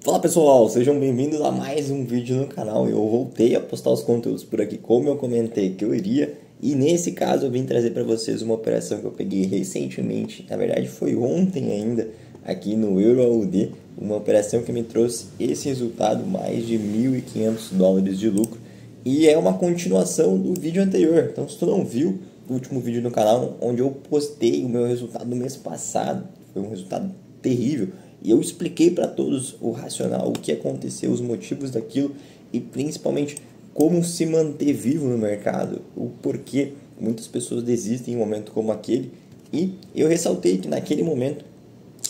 Fala pessoal, sejam bem-vindos a mais um vídeo no canal. Eu voltei a postar os conteúdos por aqui como eu comentei que eu iria. E nesse caso eu vim trazer para vocês uma operação que eu peguei recentemente, na verdade foi ontem ainda, aqui no EURUAUD. Uma operação que me trouxe esse resultado, mais de $1.500 de lucro. E é uma continuação do vídeo anterior, então se tu não viu o último vídeo no canal, onde eu postei o meu resultado do mês passado, foi um resultado terrível. E eu expliquei para todos o racional, o que aconteceu, os motivos daquilo e principalmente como se manter vivo no mercado, o porquê muitas pessoas desistem em um momento como aquele. E eu ressaltei que naquele momento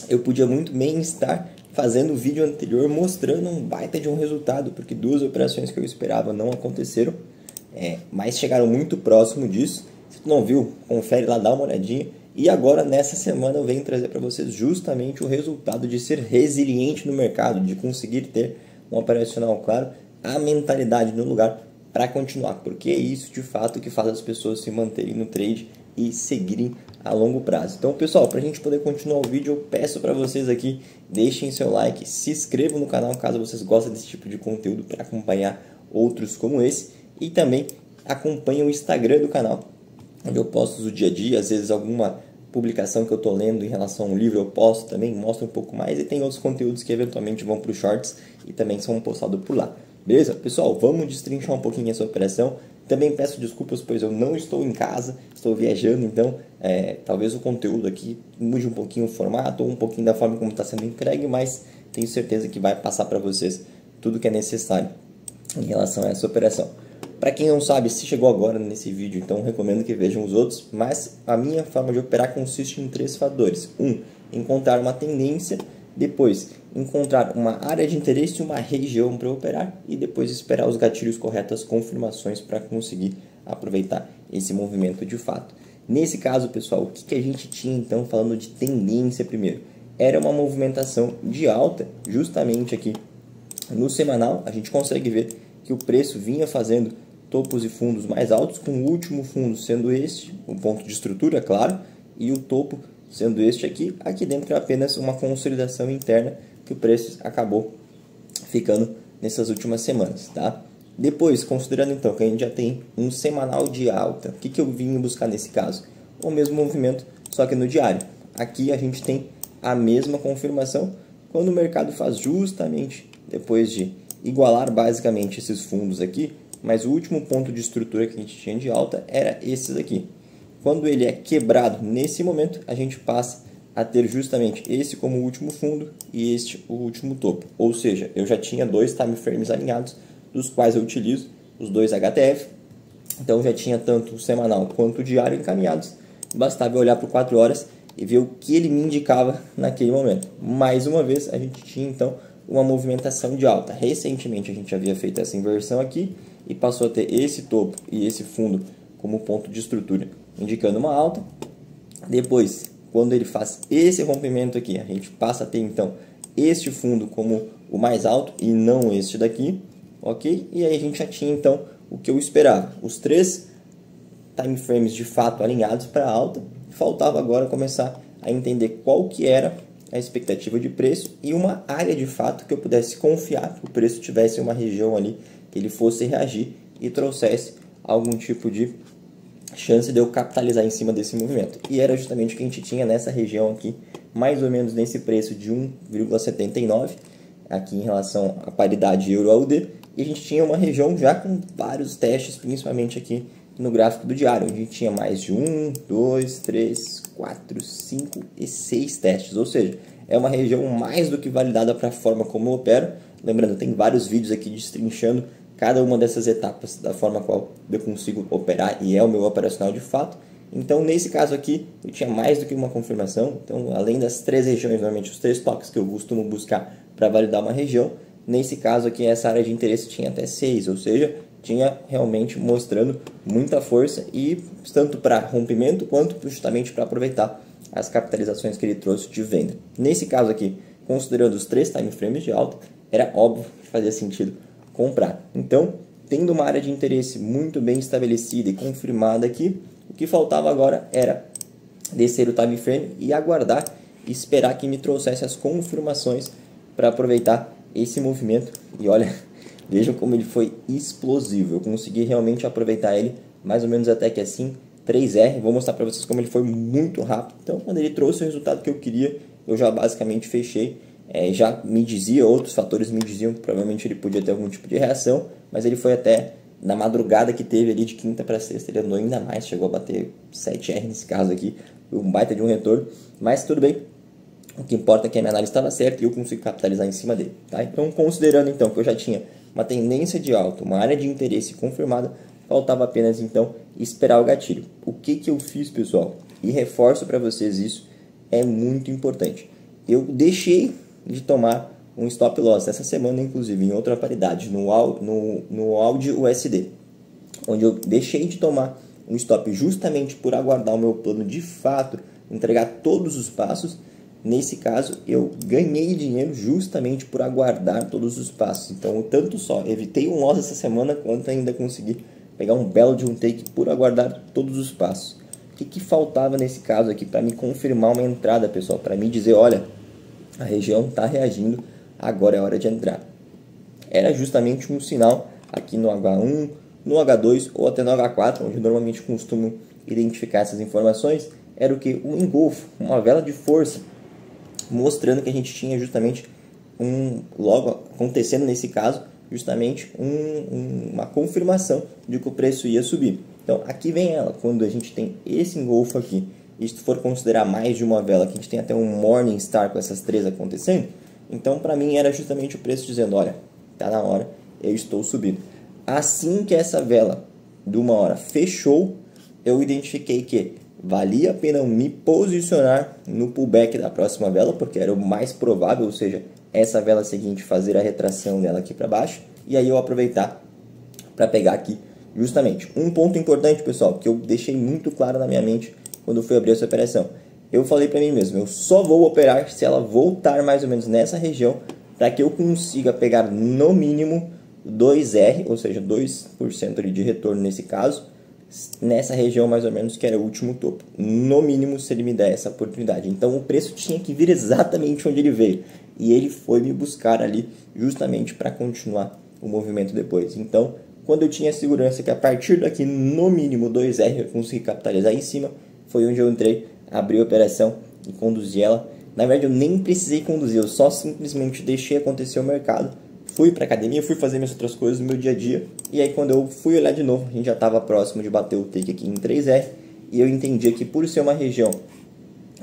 eu podia muito bem estar fazendo o vídeo anterior mostrando um baita de um resultado, porque duas operações que eu esperava não aconteceram, mas chegaram muito próximo disso. Se tu não viu, confere lá, dá uma olhadinha. E agora, nessa semana, eu venho trazer para vocês justamente o resultado de ser resiliente no mercado, de conseguir ter um operacional claro, a mentalidade no lugar para continuar, porque é isso de fato que faz as pessoas se manterem no trade e seguirem a longo prazo. Então, pessoal, para a gente poder continuar o vídeo, eu peço para vocês aqui, deixem seu like, se inscrevam no canal caso vocês gostem desse tipo de conteúdo para acompanhar outros como esse, e também acompanhem o Instagram do canal, onde eu posto o dia a dia, às vezes alguma publicação que eu estou lendo em relação a um livro eu posto também, mostro um pouco mais, e tem outros conteúdos que eventualmente vão para os shorts e também são postados por lá. Beleza? Pessoal, vamos destrinchar um pouquinho essa operação. Também peço desculpas, pois eu não estou em casa, estou viajando, então talvez o conteúdo aqui mude um pouquinho o formato ou um pouquinho da forma como está sendo entregue, mas tenho certeza que vai passar para vocês tudo que é necessário em relação a essa operação. Para quem não sabe, se chegou agora nesse vídeo, então recomendo que vejam os outros, mas a minha forma de operar consiste em 3 fatores. Encontrar uma tendência, depois encontrar uma área de interesse e uma região para operar, e depois esperar os gatilhos corretos, as confirmações para conseguir aproveitar esse movimento de fato. Nesse caso, pessoal, o que a gente tinha então falando de tendência primeiro? Era uma movimentação de alta, justamente aqui no semanal, a gente consegue ver que o preço vinha fazendo topos e fundos mais altos, com o último fundo sendo este, o ponto de estrutura, claro, e o topo sendo este aqui. Aqui dentro é apenas uma consolidação interna que o preço acabou ficando nessas últimas semanas, tá? Depois, considerando então que a gente já tem um semanal de alta, o que eu vim buscar nesse caso? O mesmo movimento, só que no diário. Aqui a gente tem a mesma confirmação quando o mercado faz justamente depois de igualar basicamente esses fundos aqui, mas o último ponto de estrutura que a gente tinha de alta era esse daqui. Quando ele é quebrado nesse momento, a gente passa a ter justamente esse como último fundo e este o último topo. Ou seja, eu já tinha 2 time frames alinhados, dos quais eu utilizo os 2 HTF. Então já tinha tanto o semanal quanto o diário encaminhados. Bastava olhar para o 4 horas e ver o que ele me indicava naquele momento. Mais uma vez, a gente tinha então uma movimentação de alta. Recentemente a gente havia feito essa inversão aqui e passou a ter esse topo e esse fundo como ponto de estrutura, indicando uma alta. Depois, quando ele faz esse rompimento aqui, a gente passa a ter então este fundo como o mais alto e não este daqui, ok? E aí a gente já tinha então o que eu esperava, os 3 time frames de fato alinhados para alta. Faltava agora começar a entender qual que era a expectativa de preço e uma área de fato que eu pudesse confiar que o preço tivesse uma região ali que ele fosse reagir e trouxesse algum tipo de chance de eu capitalizar em cima desse movimento. E era justamente o que a gente tinha nessa região aqui, mais ou menos nesse preço de 1,79 aqui em relação à paridade EURUAUD, e a gente tinha uma região já com vários testes, principalmente aqui no gráfico do diário, onde a gente tinha mais de 1, 2, 3, 4, 5 e 6 testes, ou seja, é uma região mais do que validada para a forma como eu opero. Lembrando, tem vários vídeos aqui destrinchando cada uma dessas etapas da forma qual eu consigo operar e é o meu operacional de fato. Então, nesse caso aqui, eu tinha mais do que uma confirmação. Então, além das 3 regiões, normalmente os 3 toques que eu costumo buscar para validar uma região, nesse caso aqui, essa área de interesse tinha até 6, ou seja, tinha realmente mostrando muita força e tanto para rompimento quanto justamente para aproveitar as capitalizações que ele trouxe de venda. Nesse caso aqui, considerando os 3 time frames de alta, era óbvio que fazia sentido comprar. Então, tendo uma área de interesse muito bem estabelecida e confirmada aqui, o que faltava agora era descer o time frame e aguardar e esperar que me trouxesse as confirmações para aproveitar esse movimento e olha, vejam como ele foi explosivo. Eu consegui realmente aproveitar ele mais ou menos até que assim 3R. Vou mostrar para vocês como ele foi muito rápido. Então quando ele trouxe o resultado que eu queria, eu já basicamente fechei. Já me dizia, outros fatores me diziam que provavelmente ele podia ter algum tipo de reação, mas ele foi até na madrugada que teve ali de quinta para sexta, ele andou ainda mais, chegou a bater 7R nesse caso aqui, um baita de um retorno, mas tudo bem. O que importa é que a minha análise estava certa e eu consigo capitalizar em cima dele, tá? Então, considerando então que eu já tinha uma tendência de alta, uma área de interesse confirmada, faltava apenas então esperar o gatilho. O que eu fiz, pessoal? E reforço para vocês isso, é muito importante. Eu deixei de tomar um stop loss essa semana, inclusive em outra paridade, no Audi USD, onde eu deixei de tomar um stop justamente por aguardar o meu plano de fato entregar todos os passos. Nesse caso, eu ganhei dinheiro justamente por aguardar todos os passos. Então, eu tanto só evitei um loss essa semana, quanto ainda consegui pegar um belo de um take por aguardar todos os passos. O que faltava nesse caso aqui para me confirmar uma entrada, pessoal? Para me dizer, olha, a região está reagindo, agora é hora de entrar. Era justamente um sinal aqui no H1, no H2 ou até no H4, onde normalmente costumo identificar essas informações. Era o que? Um engolfo, uma vela de força, mostrando que a gente tinha justamente logo acontecendo nesse caso, justamente uma confirmação de que o preço ia subir. Então aqui vem ela, quando a gente tem esse engolfo aqui, e se for considerar mais de uma vela, que a gente tem até um Morningstar com essas três acontecendo, então para mim era justamente o preço dizendo, olha, tá na hora, eu estou subindo. Assim que essa vela de uma hora fechou, eu identifiquei que valia a pena me posicionar no pullback da próxima vela, porque era o mais provável, ou seja, essa vela seguinte fazer a retração dela aqui para baixo, e aí eu aproveitar para pegar aqui justamente um ponto importante, pessoal, que eu deixei muito claro na minha mente quando eu fui abrir essa operação. Eu falei para mim mesmo, eu só vou operar se ela voltar mais ou menos nessa região, para que eu consiga pegar no mínimo 2R, ou seja, 2% ali de retorno nesse caso, nessa região mais ou menos que era o último topo. No mínimo, se ele me der essa oportunidade. Então o preço tinha que vir exatamente onde ele veio. E ele foi me buscar ali justamente para continuar o movimento depois. Então, quando eu tinha segurança que a partir daqui, no mínimo 2R, eu consegui capitalizar em cima, foi onde eu entrei, abri a operação e conduzi ela. Na verdade, eu nem precisei conduzir, eu só simplesmente deixei acontecer o mercado. Fui para academia, fui fazer minhas outras coisas no meu dia a dia. E aí, quando eu fui olhar de novo, a gente já estava próximo de bater o take aqui em 3R. E eu entendi que por ser uma região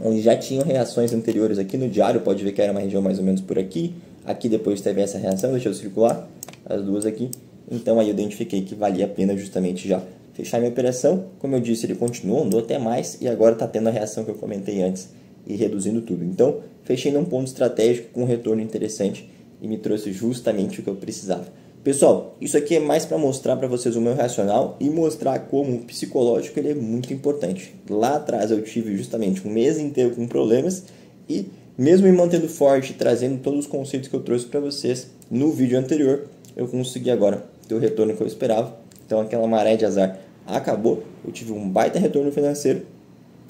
onde já tinham reações anteriores aqui no diário, pode ver que era uma região mais ou menos por aqui. Aqui depois teve essa reação, deixa eu circular as duas aqui. Então aí eu identifiquei que valia a pena justamente já fechar minha operação. Como eu disse, ele continuou, andou até mais e agora está tendo a reação que eu comentei antes e reduzindo tudo. Então fechei num ponto estratégico com um retorno interessante e me trouxe justamente o que eu precisava. Pessoal, isso aqui é mais para mostrar para vocês o meu racional e mostrar como o psicológico ele é muito importante. Lá atrás eu tive justamente um mês inteiro com problemas e mesmo me mantendo forte, trazendo todos os conceitos que eu trouxe para vocês no vídeo anterior, eu consegui agora ter o retorno que eu esperava. Então aquela maré de azar acabou, eu tive um baita retorno financeiro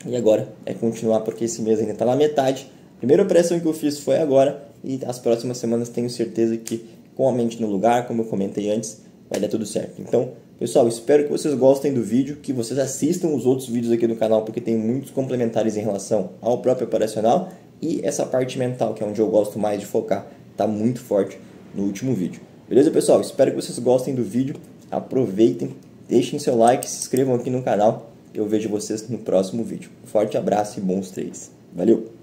e agora é continuar porque esse mês ainda está na metade. A primeira operação que eu fiz foi agora e as próximas semanas tenho certeza que com a mente no lugar, como eu comentei antes, vai dar tudo certo. Então, pessoal, espero que vocês gostem do vídeo, que vocês assistam os outros vídeos aqui do canal, porque tem muitos complementares em relação ao próprio operacional e essa parte mental, que é onde eu gosto mais de focar, está muito forte no último vídeo. Beleza, pessoal? Espero que vocês gostem do vídeo, aproveitem, deixem seu like, se inscrevam aqui no canal. Eu vejo vocês no próximo vídeo. Um forte abraço e bons trades. Valeu!